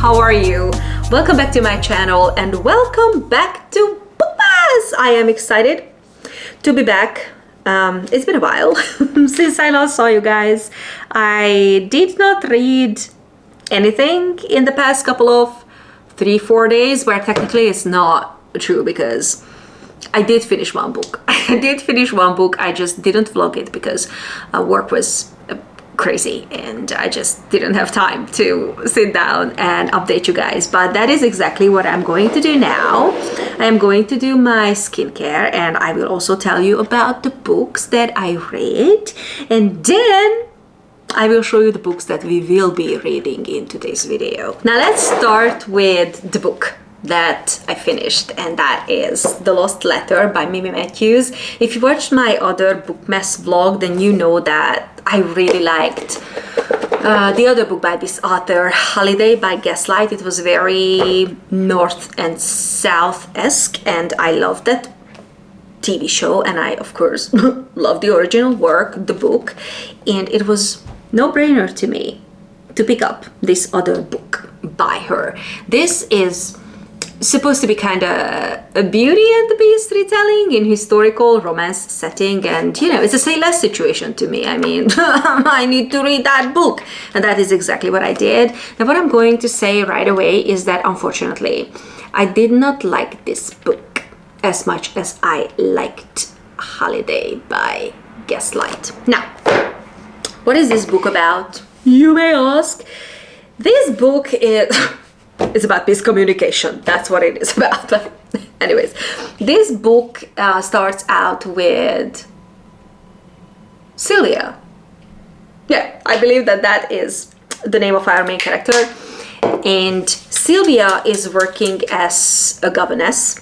How are you? Welcome back to my channel and welcome back to bookmas. I am excited to be back. It's been a while since I last saw you guys. I did not read anything in the past couple of 3-4 days, where technically it's not true because I did finish one book. I just didn't vlog it because work was crazy and I just didn't have time to sit down and update you guys, but that is exactly what I'm going to do now. I am going to do my skincare and I will also tell you about the books that I read, and then I will show you the books that we will be reading in today's video. Now let's start with the book that I finished, and that is The Lost Letter by Mimi Matthews. If you watched my other bookmas vlog, then you know that I really liked the other book by this author, Holiday by Gaslight. It was very north and south-esque and I loved that TV show, and I of course love the original work, the book, and it was no-brainer to me to pick up this other book by her. This is supposed to be kind of a Beauty and the Beast retelling in historical romance setting, and you know, it's a say less situation to me. I mean, I need to read that book, and that is exactly what I did. Now what I'm going to say right away is that unfortunately I did not like this book as much as I liked Holiday by Gaslight. Now, what is this book about, you may ask? This book is it's about miscommunication. That's what it is about. But anyways, this book starts out with Sylvia. Yeah, I believe that that is the name of our main character. And Sylvia is working as a governess.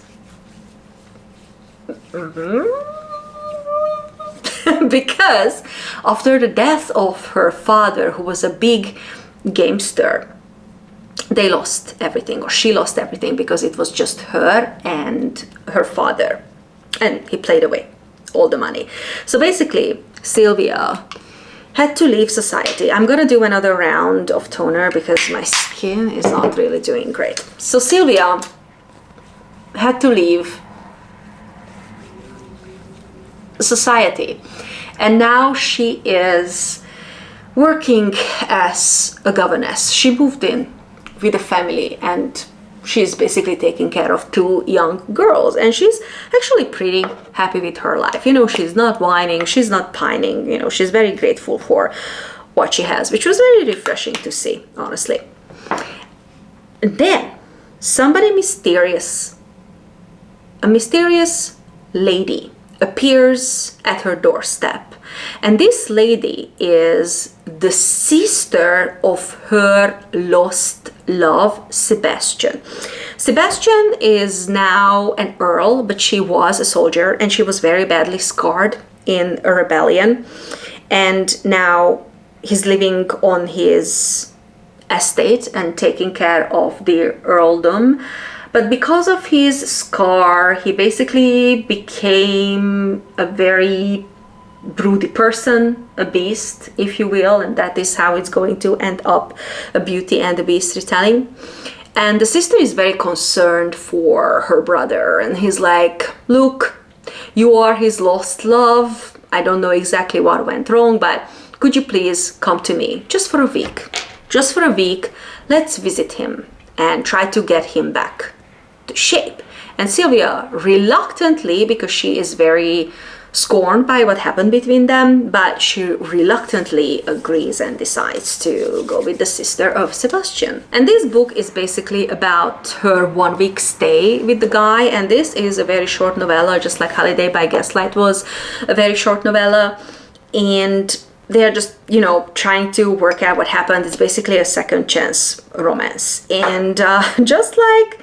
Because after the death of her father, who was a big gamester, they lost everything, or she lost everything, because it was just her and her father, and he played away all the money. So basically Sylvia had to leave society. I'm gonna do another round of toner because my skin is not really doing great. So Sylvia had to leave society, and now she is working as a governess. She moved in with a family and she's basically taking care of 2 young girls, and she's actually pretty happy with her life. You know, she's not whining, she's not pining, you know, she's very grateful for what she has, which was very refreshing to see, honestly. And then somebody mysterious, a mysterious lady appears at her doorstep, and this lady is the sister of her lost love, Sebastian. Sebastian is now an earl, but she was a soldier and she was very badly scarred in a rebellion, and now he's living on his estate and taking care of the earldom. But because of his scar, he basically became a very broody person, a beast, if you will, and that is how it's going to end up, a Beauty and the Beast retelling. And the sister is very concerned for her brother, and he's like, look, you are his lost love. I don't know exactly what went wrong, but could you please come to me just for a week? Just for a week, let's visit him and try to get him back to shape. And Sylvia reluctantly, because she is very scorned by what happened between them, but she reluctantly agrees and decides to go with the sister of Sebastian. And this book is basically about her 1 week stay with the guy, and this is a very short novella, just like Holiday by Gaslight was a very short novella. And they're just, you know, trying to work out what happened. It's basically a second chance romance. And just like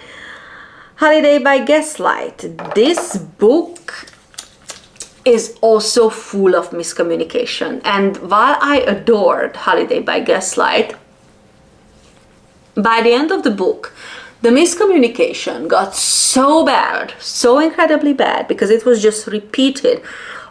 Holiday by Gaslight, this book is also full of miscommunication. And while I adored Holiday by Gaslight, by the end of the book, the miscommunication got so bad, so incredibly bad, because it was just repeated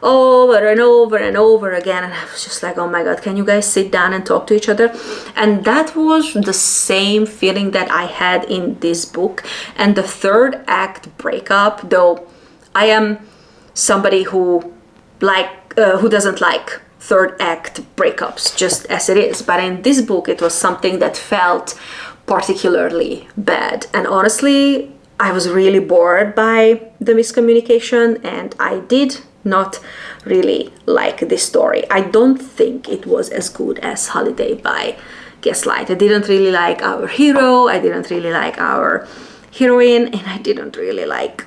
over and over and over again, and I was just like, oh my god, can you guys sit down and talk to each other? And that was the same feeling that I had in this book. And the third act breakup, though I am somebody who doesn't like third act breakups just as it is, but in this book it was something that felt particularly bad. And honestly, I was really bored by the miscommunication, and I did not really like this story. I don't think it was as good as Holiday by Gaslight. I didn't really like our hero, I didn't really like our heroine, and I didn't really like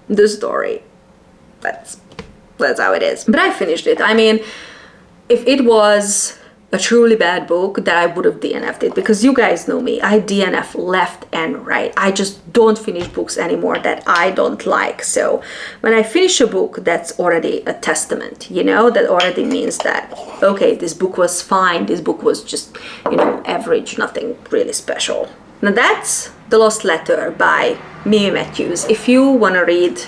the story. That's how it is. But I finished it. I mean, if it was a truly bad book, that I would have DNF'd it, because you guys know me, I DNF left and right. I just don't finish books anymore that I don't like. So when I finish a book, that's already a testament, you know, that already means that, okay, this book was fine, this book was just, you know, average, nothing really special. Now that's The Lost Letter by Mimi Matthews. If you want to read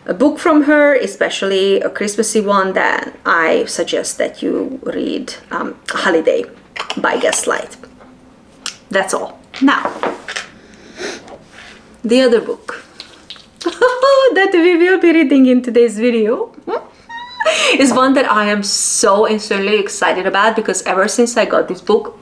a book from her, especially a Christmassy one, then I suggest that you read Holiday by Gaslight. That's all. Now, the other book that we will be reading in today's video is one that I am so insanely excited about, because ever since I bought this book,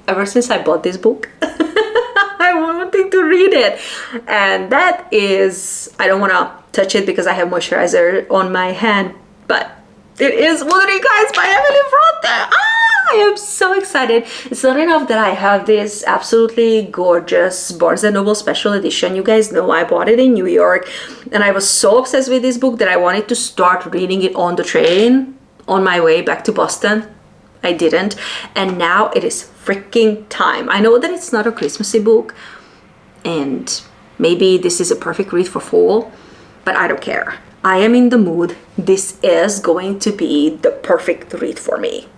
I'm wanting to read it. And that is, I don't want to touch it because I have moisturizer on my hand, but it is Wuthering Heights by Emily Bronte. I am so excited. It's not enough that I have this absolutely gorgeous Barnes & Noble special edition. You guys know I bought it in New York, and I was so obsessed with this book that I wanted to start reading it on the train on my way back to Boston. I didn't, and now it is freaking time. I know that it's not a Christmassy book, and maybe this is a perfect read for fall, but I don't care. I am in the mood. This is going to be the perfect read for me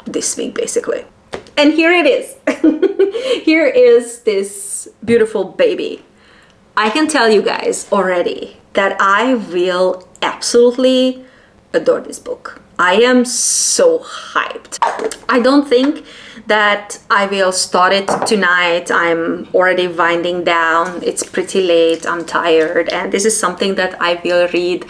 this week, basically. And here it is. Here is this beautiful baby. I can tell you guys already that I will absolutely adore this book. I am so hyped. I don't think that I will start it tonight. I'm already winding down. It's pretty late. I'm tired. And this is something that I will read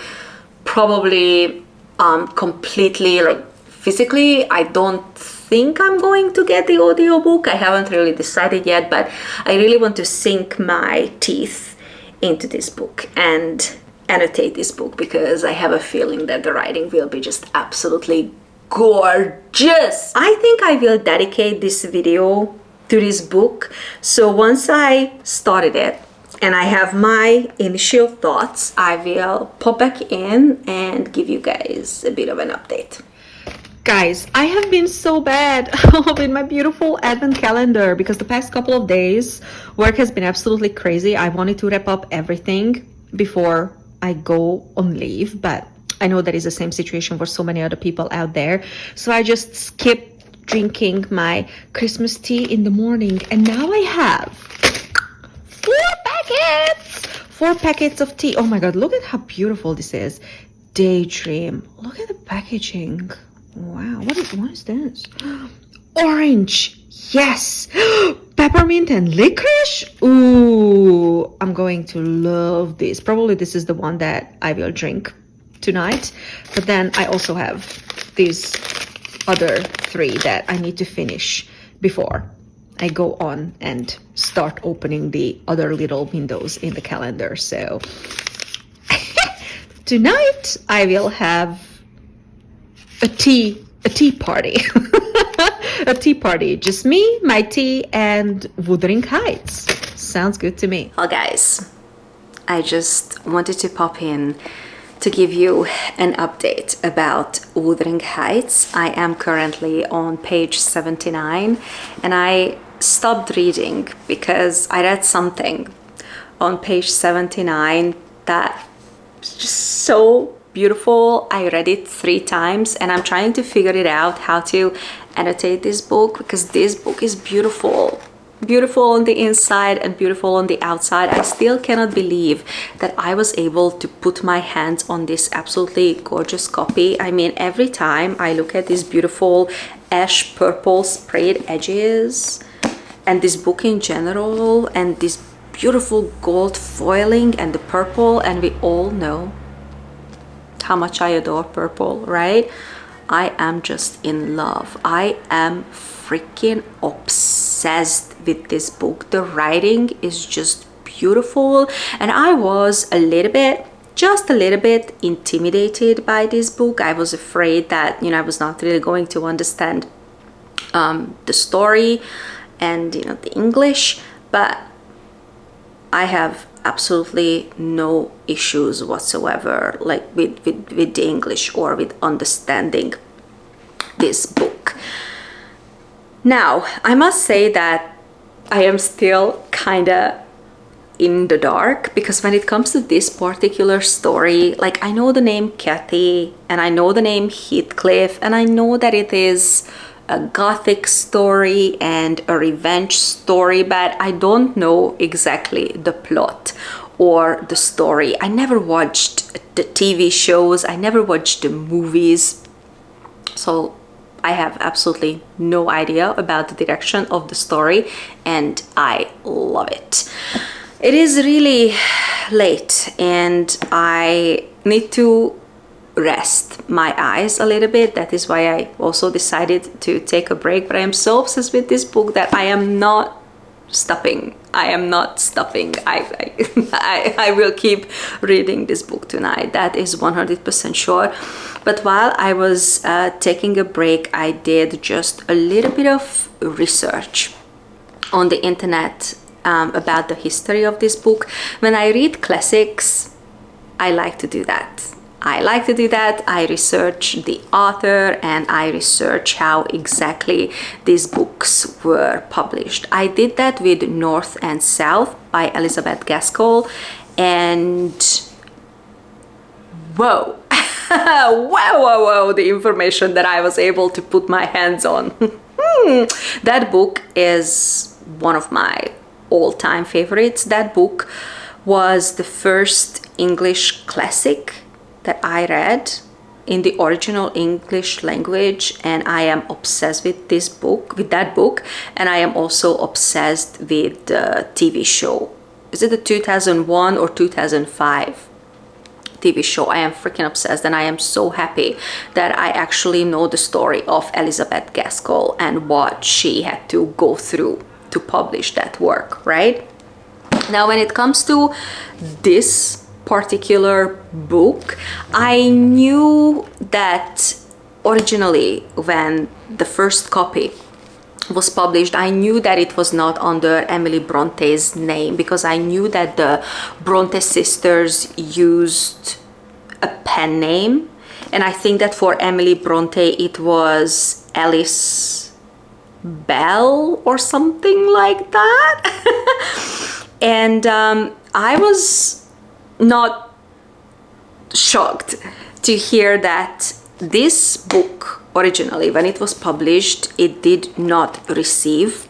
probably completely, like physically. I don't think I'm going to get the audiobook. I haven't really decided yet, but I really want to sink my teeth into this book and annotate this book, because I have a feeling that the writing will be just absolutely gorgeous. I think I will dedicate this video to this book. So once I started it and I have my initial thoughts, I will pop back in and give you guys a bit of an update. Guys, I have been so bad with my beautiful advent calendar, because the past couple of days work has been absolutely crazy. I wanted to wrap up everything before I go on leave, but I know that is the same situation for so many other people out there. So I just skipped drinking my Christmas tea in the morning, and now I have 4 packets of tea. Oh my god, look at how beautiful this is. Daydream. Look at the packaging. Wow, what is this? Orange. Yes. Peppermint and licorice. Ooh, I'm going to love this. Probably this is the one that I will drink tonight, but then I also have these other 3 that I need to finish before I go on and start opening the other little windows in the calendar. So tonight I will have a tea party. A tea party. Just me, my tea, and Wuthering Heights. Sounds good to me. Well, guys, I just wanted to pop in to give you an update about Wuthering Heights. I am currently on page 79, and I stopped reading because I read something on page 79 that was just so beautiful. I read it 3 times, and I'm trying to figure it out how to annotate this book, because this book is beautiful. Beautiful on the inside and beautiful on the outside. I still cannot believe that I was able to put my hands on this absolutely gorgeous copy. I mean, every time I look at these beautiful ash purple sprayed edges and this book in general and this beautiful gold foiling and the purple, and we all know how much I adore purple, right? I am just in love. I am freaking obsessed with this book. The writing is just beautiful, and I was just a little bit intimidated by this book. I was afraid that, I was not really going to understand the story and, the English, but I have absolutely no issues whatsoever, like with the English or with understanding this book. Now, I must say that I am still kind of in the dark, because when it comes to this particular story, like, I know the name Kathy and I know the name Heathcliff, and I know that it is a gothic story and a revenge story, but I don't know exactly the plot or the story. I never watched the TV shows, I never watched the movies, so I have absolutely no idea about the direction of the story, and I love it. It is really late and I need to rest my eyes a little bit. That is why I also decided to take a break, but I am so obsessed with this book that I am not stopping. I am not stopping. I will keep reading this book tonight. That is 100% sure. But while I was taking a break, I did just a little bit of research on the internet about the history of this book. When I read classics, I like to do that. I research the author and I research how exactly these books were published. I did that with North and South by Elizabeth Gaskell, and whoa, whoa, the information that I was able to put my hands on. That book is one of my all-time favorites. That book was the first English classic that I read in the original English language, and I am obsessed with that book, and I am also obsessed with the TV show. Is it the 2001 or 2005 TV show? I am freaking obsessed, and I am so happy that I actually know the story of Elizabeth Gaskell and what she had to go through to publish that work, right? Now, when it comes to this particular book, I knew that originally when the first copy was published, I knew that it was not under Emily Bronte's name, because I knew that the Bronte sisters used a pen name, and I think that for Emily Bronte it was Alice Bell or something like that. And I was not shocked to hear that this book originally, when it was published, it did not receive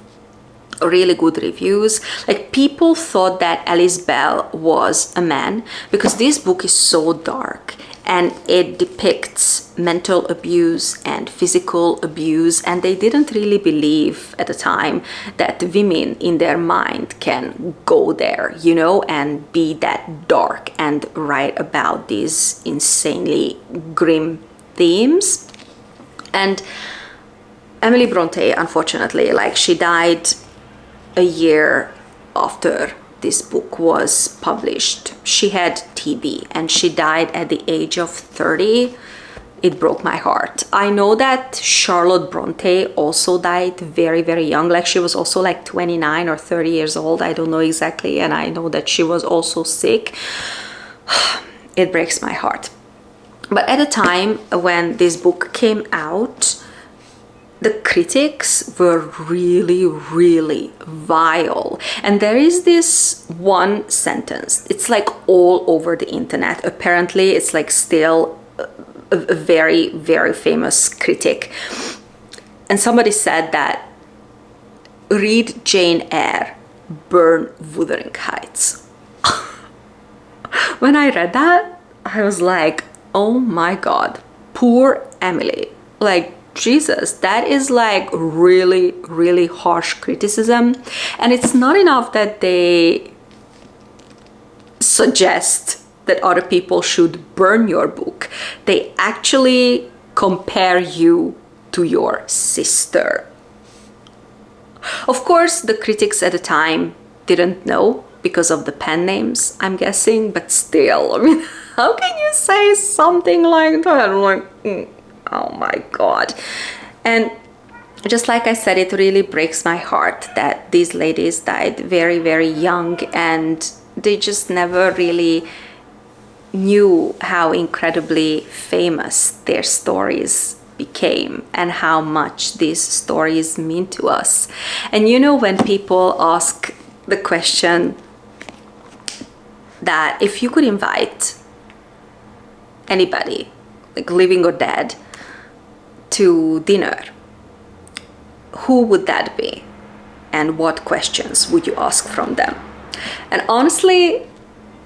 really good reviews. Like, people thought that Alice Bell was a man, because this book is so dark and it depicts mental abuse and physical abuse, and they didn't really believe at the time that women in their mind can go there, and be that dark and write about these insanely grim themes. And Emily Bronte, unfortunately, she died a year after this book was published. She had TB and she died at the age of 30. it broke my heart. I know that Charlotte Bronte also died very, very young. Like she was also like 29 or 30 years old. I don't know exactly. And I know that she was also sick. It breaks my heart. But at the time when this book came out, the critics were really, really vile. And there is this one sentence. It's like all over the internet. Apparently, it's like still a very, very famous critic. And somebody said that, read Jane Eyre, burn Wuthering Heights. When I read that, I was like, oh my God, poor Emily. Like, Jesus, that is like really, really harsh criticism. And it's not enough that they suggest that other people should burn your book. They actually compare you to your sister. Of course, the critics at the time didn't know because of the pen names, I'm guessing, but still, I mean, how can you say something like that? Like, oh my God. And just like I said, it really breaks my heart that these ladies died very, very young, and they just never really knew how incredibly famous their stories became and how much these stories mean to us. And you know, when people ask the question that if you could invite anybody, like living or dead, to dinner, who would that be? And what questions would you ask from them? And honestly,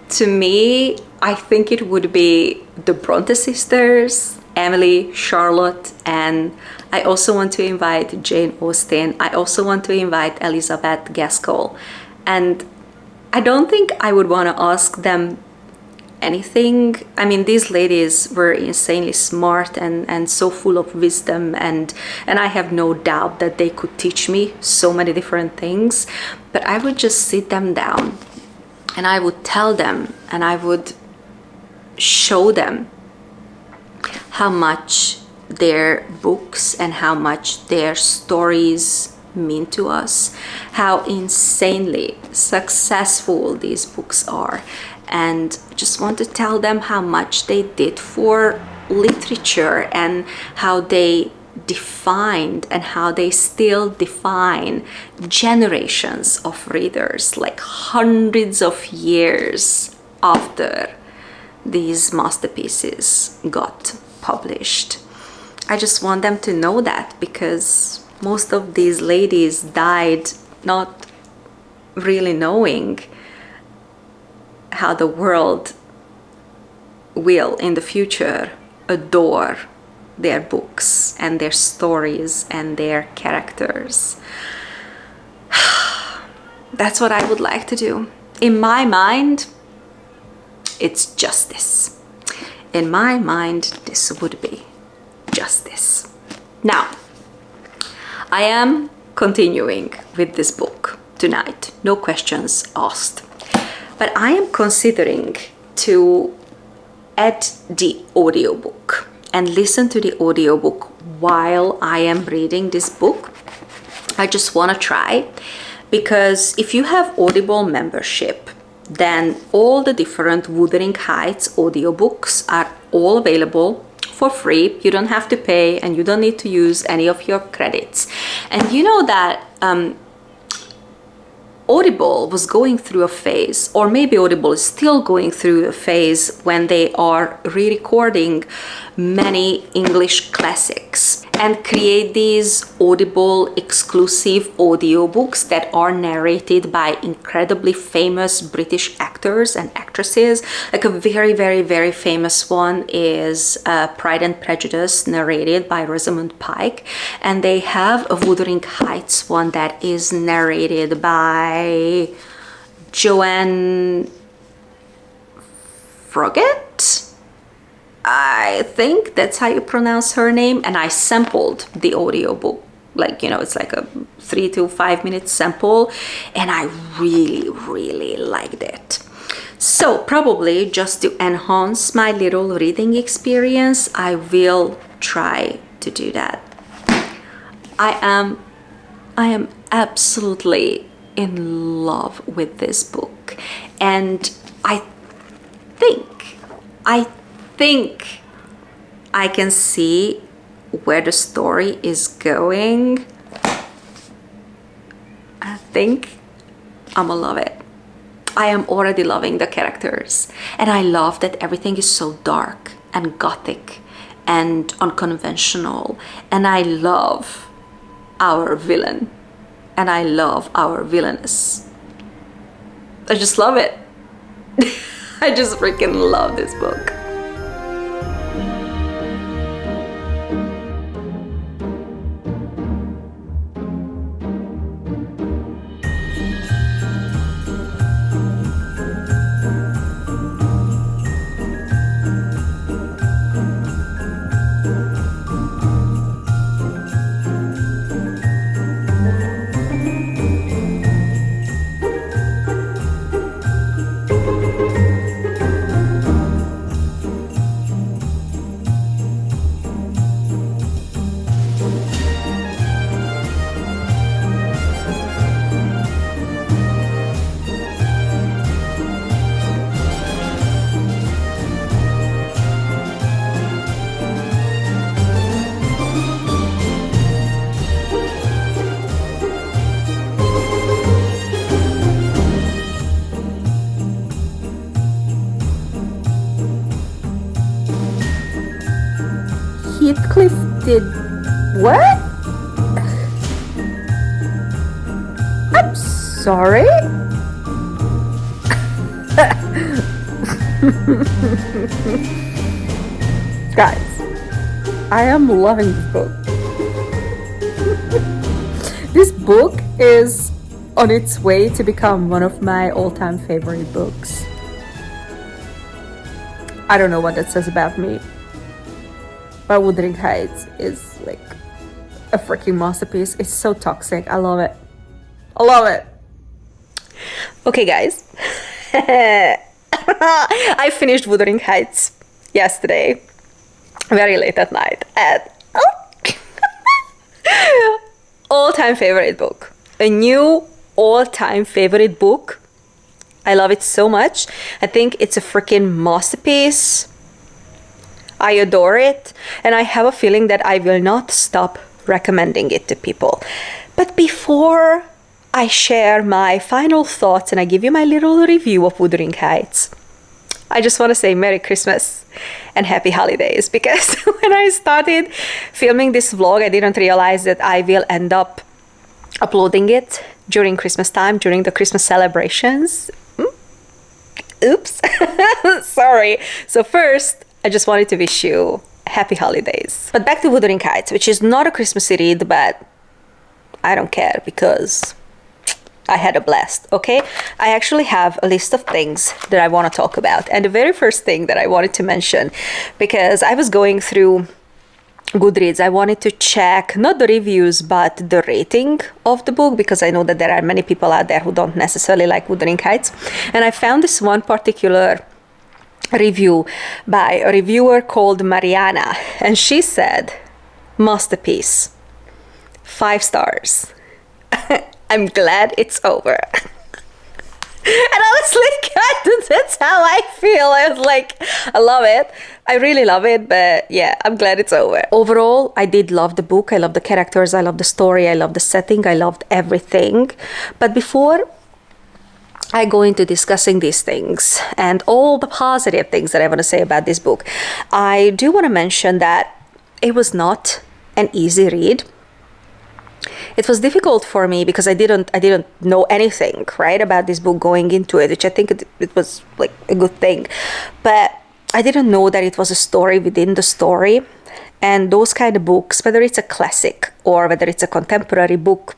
to me, I think it would be the Bronte sisters, Emily, Charlotte, and I also want to invite Jane Austen. I also want to invite Elizabeth Gaskell. And I don't think I would want to ask them anything. I mean, these ladies were insanely smart and so full of wisdom, and I have no doubt that they could teach me so many different things. But I would just sit them down and I would tell them and I would show them how much their books and how much their stories mean to us, how insanely successful these books are, and just want to tell them how much they did for literature and how they defined and how they still define generations of readers, like hundreds of years after these masterpieces got published. I just want them to know that, because most of these ladies died not really knowing how the world will in the future adore their books and their stories and their characters. That's what I would like to do. In my mind, it's justice. In my mind, this would be justice. Now, I am continuing with this book tonight, no questions asked. But I am considering to add the audiobook and listen to the audiobook while I am reading this book. I just want to try, because if you have Audible membership, then all the different Wuthering Heights audiobooks are all available for free. You don't have to pay and you don't need to use any of your credits. And you know that Audible was going through a phase, or maybe Audible is still going through a phase, when they are re-recording many English classics and create these Audible exclusive audiobooks that are narrated by incredibly famous British actors and actresses. Like a very, very, very famous one is Pride and Prejudice, narrated by Rosamund Pike. And they have a Wuthering Heights one that is narrated by Joanne Froggatt. I think that's how you pronounce her name. And I sampled the audiobook, like, you know, it's like a 3 to 5 minute sample, and I really, really liked it. So probably just to enhance my little reading experience, I will try to do that. I am absolutely in love with this book, and I think I can see where the story is going. I think I'm gonna love it. I am already loving the characters, and I love that everything is so dark and gothic and unconventional, and I love our villain, and I love our villainess. I just love it. I just freaking love this book. Heathcliff did what? I'm sorry? Guys, I am loving this book. This book is on its way to become one of my all-time favorite books. I don't know what that says about me, but Wuthering Heights is like a freaking masterpiece. It's so toxic. I love it. I love it. Okay, guys. I finished Wuthering Heights yesterday, very late at night, and all-time favorite book. A new all-time favorite book. I love it so much. I think it's a freaking masterpiece. I adore it, and I have a feeling that I will not stop recommending it to people. But before I share my final thoughts and I give you my little review of Wuthering Heights, I just want to say Merry Christmas and Happy Holidays, because when I started filming this vlog, I didn't realize that I will end up uploading it during Christmas time, during the Christmas celebrations. Oops. Sorry. So first, I just wanted to wish you happy holidays. But back to Wuthering Heights, which is not a Christmassy read, but I don't care because I had a blast, okay? I actually have a list of things that I want to talk about. And the very first thing that I wanted to mention, because I was going through Goodreads, I wanted to check not the reviews but the rating of the book, because I know that there are many people out there who don't necessarily like Wuthering Heights. And I found this one particular review by a reviewer called Mariana, and she said, masterpiece, 5 stars. I'm glad it's over. And I was like, that's how I feel. I was like, I love it. I really love it, but yeah, I'm glad it's over. Overall, I did love the book. I love the characters. I love the story. I love the setting. I loved everything. But before I go into discussing these things and all the positive things that I want to say about this book, I do want to mention that it was not an easy read. It was difficult for me because I didn't know anything, right, about this book going into it, which I think it was like a good thing. But I didn't know that it was a story within the story. And those kind of books, whether it's a classic or whether it's a contemporary book,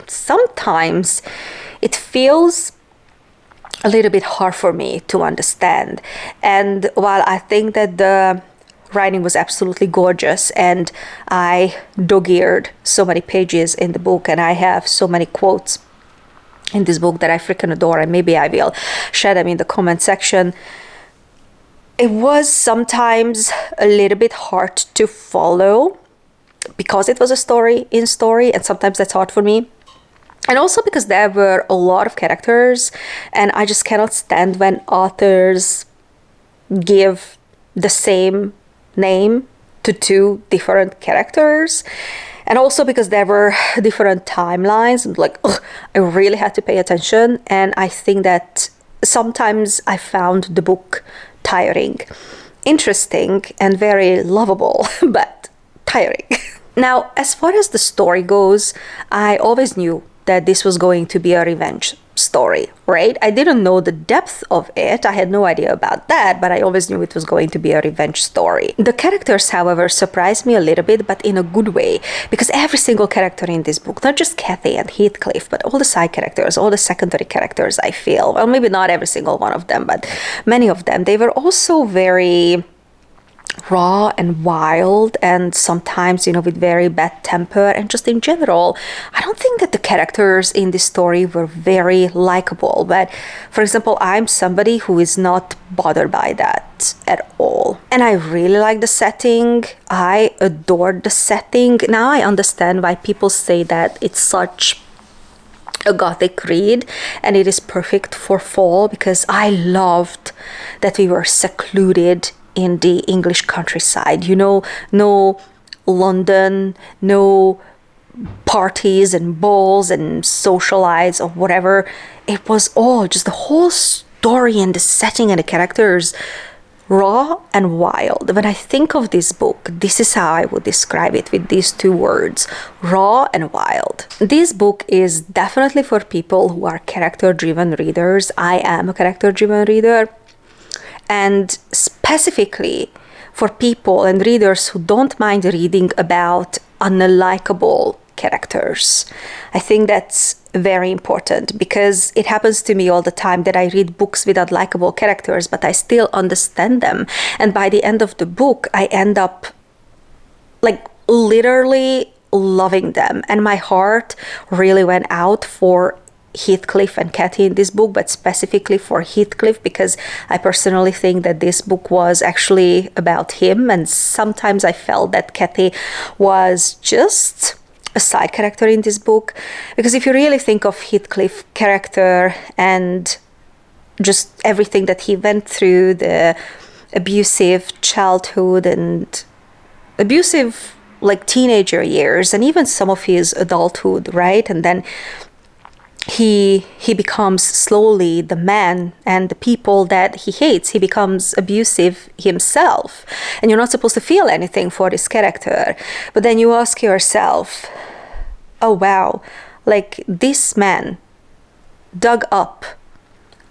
sometimes it feels a little bit hard for me to understand. And while I think that the writing was absolutely gorgeous and I dog-eared so many pages in the book and I have so many quotes in this book that I freaking adore, and maybe I will share them in the comment section. It was sometimes a little bit hard to follow because it was a story in story, and sometimes that's hard for me. And also because there were a lot of characters, and I just cannot stand when authors give the same name to two different characters. And also because there were different timelines, and like, ugh, I really had to pay attention. And I think that sometimes I found the book tiring, interesting and very lovable, but tiring. Now, as far as the story goes, I always knew that this was going to be a revenge story, right? I didn't know the depth of it. I had no idea about that, but I always knew it was going to be a revenge story. The characters, however, surprised me a little bit, but in a good way, because every single character in this book, not just Kathy and Heathcliff, but all the side characters, all the secondary characters, I feel, well, maybe not every single one of them, but many of them, they were also very raw and wild, and sometimes, with very bad temper. And just in general, I don't think that the characters in this story were very likable. But for example, I'm somebody who is not bothered by that at all, and I really like the setting. I adored the setting. Now I understand why people say that it's such a gothic read and it is perfect for fall, because I loved that we were secluded in the English countryside, no London, no parties and balls and socialites or whatever. It was all just the whole story and the setting and the characters, raw and wild. When I think of this book, this is how I would describe it, with these two words: raw and wild. This book is definitely for people who are character-driven readers. I am a character-driven reader. And specifically for people and readers who don't mind reading about unlikable characters. I think that's very important, because it happens to me all the time that I read books with unlikable characters, but I still understand them. And by the end of the book, I end up like literally loving them. And my heart really went out for Heathcliff and Kathy in this book, but specifically for Heathcliff, because I personally think that this book was actually about him, and sometimes I felt that Kathy was just a side character in this book. Because if you really think of Heathcliff's character and just everything that he went through, the abusive childhood and abusive like teenager years, and even some of his adulthood, right? And then he becomes slowly the man and the people that he hates. He becomes abusive himself, and you're not supposed to feel anything for this character. But then you ask yourself, oh wow, like this man dug up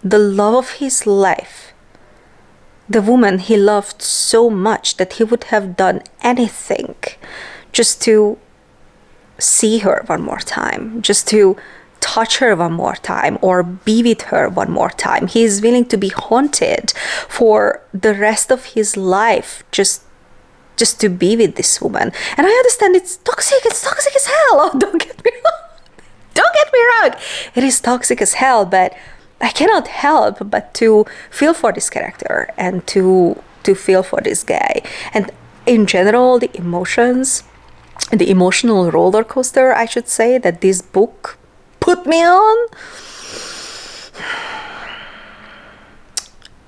the love of his life, the woman he loved so much that he would have done anything just to see her one more time, just to touch her one more time, or be with her one more time. He is willing to be haunted for the rest of his life just to be with this woman. And I understand it's toxic as hell. Oh, don't get me wrong. It is toxic as hell, but I cannot help but to feel for this character and to feel for this guy. And in general, the emotions, the emotional roller coaster, I should say, that this book put me on.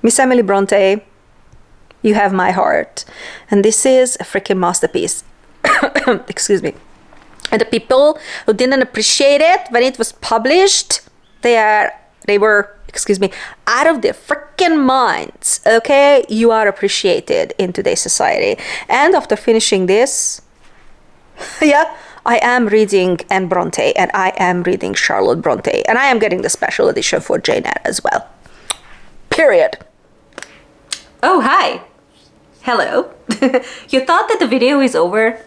Miss Emily Bronte, you have my heart. And this is a freaking masterpiece. Excuse me. And the people who didn't appreciate it when it was published, they were, excuse me, out of their freaking minds. Okay? You are appreciated in today's society. And after finishing this, yeah, I am reading Anne Bronte, and I am reading Charlotte Bronte, and I am getting the special edition for Jane Eyre as well. Period. Oh, hi. Hello. You thought that the video is over?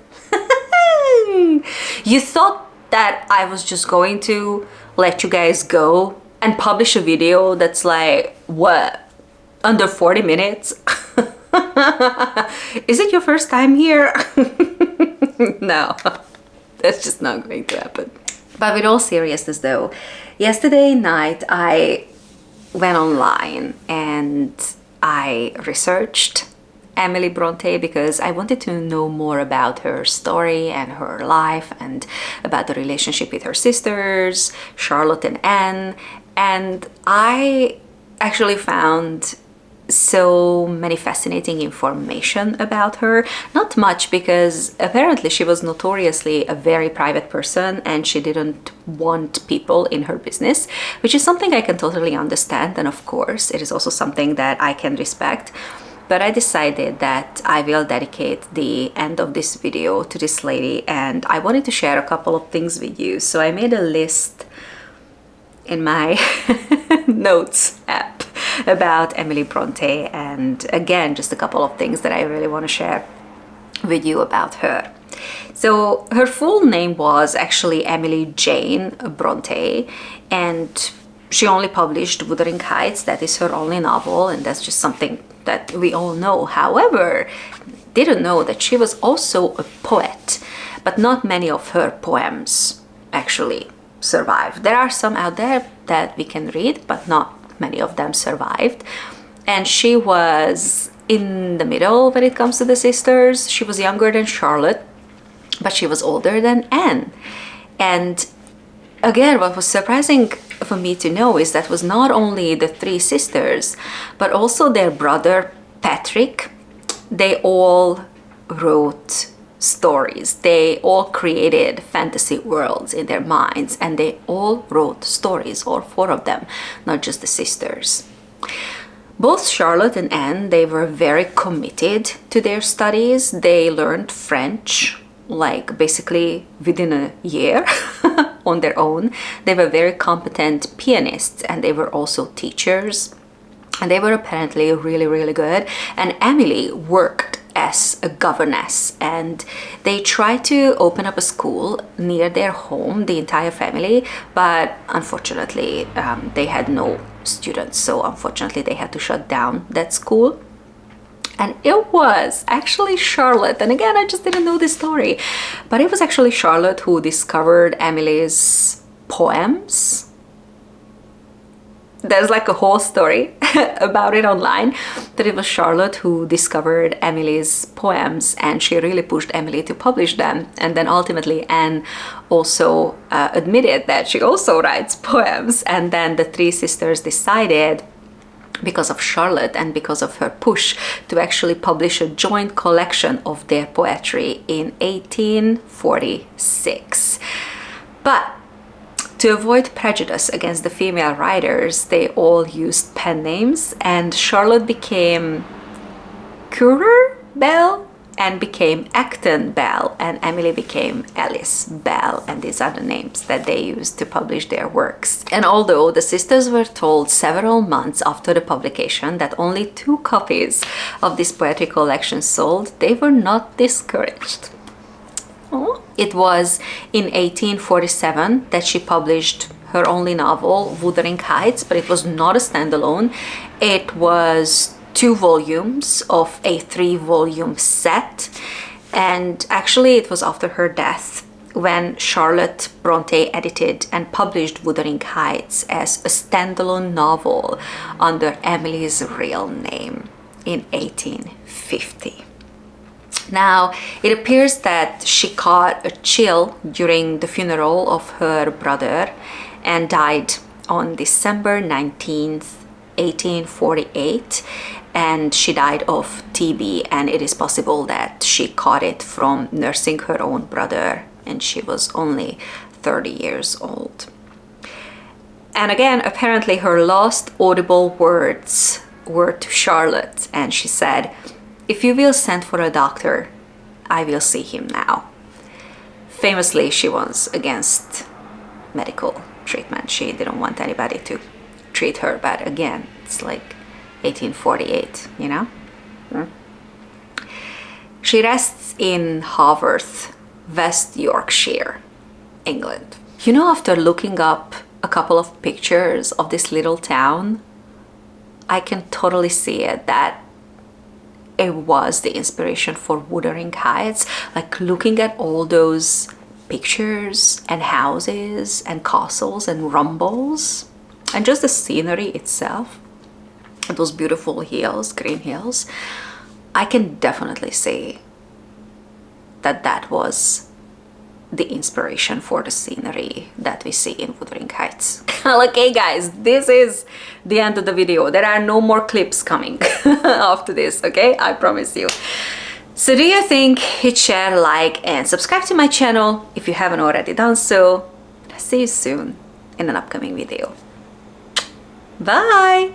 You thought that I was just going to let you guys go and publish a video that's like, what, under 40 minutes? Is it your first time here? No. That's just not going to happen. But with all seriousness though, yesterday night I went online and I researched Emily Bronte because I wanted to know more about her story and her life and about the relationship with her sisters, Charlotte and Anne. And I actually found so many fascinating information about her. Not much, because apparently she was notoriously a very private person and she didn't want people in her business, which is something I can totally understand, and of course it is also something that I can respect. But I decided that I will dedicate the end of this video to this lady, and I wanted to share a couple of things with you. So I made a list in my notes app about Emily Bronte, and again, just a couple of things that I really want to share with you about her. So her full name was actually Emily Jane Bronte, and she only published Wuthering Heights. That is her only novel, and that's just something that we all know. However, didn't know that she was also a poet, but not many of her poems actually survived. There are some out there that we can read, but not many of them survived. And she was in the middle when it comes to the sisters. She was younger than Charlotte, but she was older than Anne. And again, what was surprising for me to know is that was not only the three sisters, but also their brother Patrick. They all wrote stories. They all created fantasy worlds in their minds, and they all wrote stories, all four of them, not just the sisters. Both Charlotte and Anne, they were very committed to their studies. They learned French like basically within a year on their own. They were very competent pianists, and they were also teachers, and they were apparently really, really good. And Emily worked as a governess, and they tried to open up a school near their home, the entire family, but unfortunately they had no students, so unfortunately they had to shut down that school. And it was actually Charlotte, and again, I just didn't know this story, but it was actually Charlotte who discovered Emily's poems. There's like a whole story about it online, that it was Charlotte who discovered Emily's poems, and she really pushed Emily to publish them. And then ultimately Anne also admitted that she also writes poems. And then the three sisters decided, because of Charlotte and because of her push, to actually publish a joint collection of their poetry in 1846. But to avoid prejudice against the female writers, they all used pen names, and Charlotte became Currer Bell and became Acton Bell, and Emily became Alice Bell, and these are the names that they used to publish their works. And although the sisters were told several months after the publication that only 2 copies of this poetry collection sold, they were not discouraged. It was in 1847 that she published her only novel, Wuthering Heights, but it was not a standalone. It was 2 volumes of a 3-volume set, and actually it was after her death when Charlotte Bronte edited and published Wuthering Heights as a standalone novel under Emily's real name in 1850. Now, it appears that she caught a chill during the funeral of her brother and died on December 19th, 1848, and she died of TB, and it is possible that she caught it from nursing her own brother, and she was only 30 years old. And again, apparently her last audible words were to Charlotte, and she said, "If you will send for a doctor, I will see him now." Famously, she was against medical treatment. She didn't want anybody to treat her, but again, it's like 1848, you know? She rests in Haworth, West Yorkshire, England. You know, after looking up a couple of pictures of this little town, I can totally see it, that it was the inspiration for Wuthering Heights. Like looking at all those pictures and houses and castles and rumbles and just the scenery itself, those beautiful hills, green hills, I can definitely say that that was the inspiration for the scenery that we see in Wuthering Heights. Okay guys, this is the end of the video. There are no more clips coming after this, okay? I promise you. So do you think, hit share, like and subscribe to my channel if you haven't already done so. See you soon in an upcoming video. Bye!